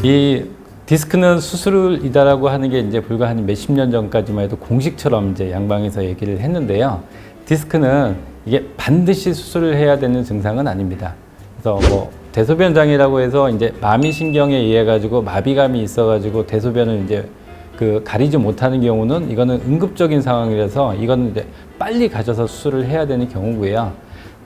이 디스크는 수술이다라고 하는 게 이제 불과 한 몇십 년 전까지만 해도 공식처럼 이제 양방에서 얘기를 했는데요. 디스크는 이게 반드시 수술을 해야 되는 증상은 아닙니다. 그래서 뭐 대소변 장애라고 해서 이제 마미신경에 의해 가지고 마비감이 있어 가지고 대소변을 이제 가리지 못하는 경우는 이거는 응급적인 상황이라서 이거는 이제 빨리 가셔서 수술을 해야 되는 경우고요.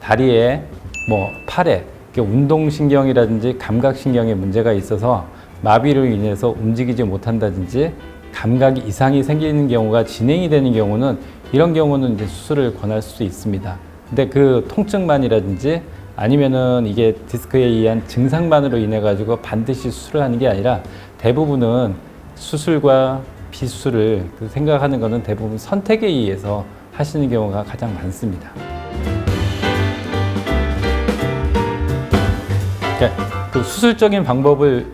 다리에 뭐 팔에 운동신경이라든지 감각신경에 문제가 있어서 마비로 인해서 움직이지 못한다든지 감각 이상이 생기는 경우가 진행이 되는 경우는 이런 경우는 이제 수술을 권할 수 있습니다. 근데 그 통증만이라든지 아니면은 이게 디스크에 의한 증상만으로 인해 가지고 반드시 수술을 하는 게 아니라 대부분은 수술과 비수술을 생각하는 것은 대부분 선택에 의해서 하시는 경우가 가장 많습니다. 그러니까 그 수술적인 방법을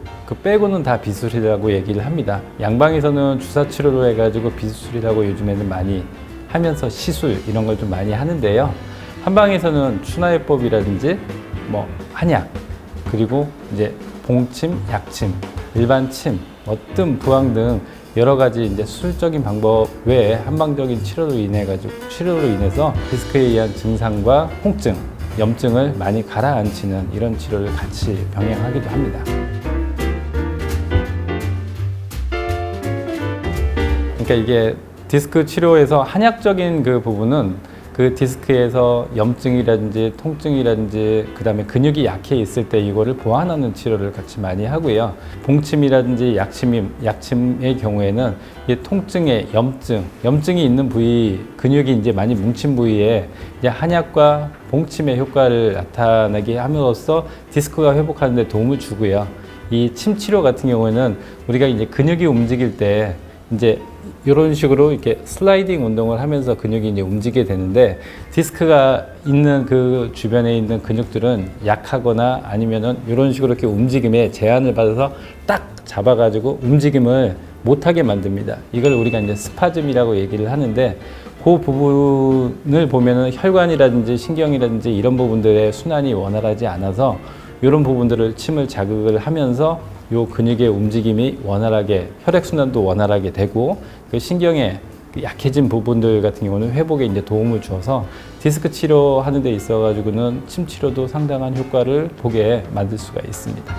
빼고는 다 비수술이라고 얘기를 합니다. 양방에서는 주사 치료로 해가지고 비수술이라고 요즘에는 많이 하면서 시술 이런 걸 좀 많이 하는데요. 한방에서는 추나요법이라든지 뭐 한약 그리고 이제 봉침, 약침, 일반 침, 어떤 부항 등 여러 가지 이제 수술적인 방법 외에 한방적인 치료로 인해서 디스크에 의한 증상과 통증, 염증을 많이 가라앉히는 이런 치료를 같이 병행하기도 합니다. 그러니까 이게 디스크 치료에서 한약적인 그 부분은 그 디스크에서 염증이라든지 통증이라든지 그다음에 근육이 약해 있을 때 이거를 보완하는 치료를 같이 많이 하고요. 봉침이라든지 약침의 경우에는 이 통증의 염증이 있는 부위, 근육이 이제 많이 뭉친 부위에 이제 한약과 봉침의 효과를 나타나게 함으로써 디스크가 회복하는 데 도움을 주고요. 이 침 치료 같은 경우에는 우리가 이제 근육이 움직일 때 이제 이런 식으로 이렇게 슬라이딩 운동을 하면서 근육이 이제 움직이게 되는데 디스크가 있는 그 주변에 있는 근육들은 약하거나 아니면은 이런 식으로 이렇게 움직임에 제한을 받아서 딱 잡아가지고 움직임을 못하게 만듭니다. 이걸 우리가 이제 스파즘이라고 얘기를 하는데 그 부분을 보면은 혈관이라든지 신경이라든지 이런 부분들의 순환이 원활하지 않아서 이런 부분들을 침을 자극을 하면서 요 근육의 움직임이 원활하게 혈액순환도 원활하게 되고 그 신경의 약해진 부분들 같은 경우는 회복에 이제 도움을 줘서 디스크 치료하는 데 있어 가지고는 침 치료도 상당한 효과를 보게 만들 수가 있습니다.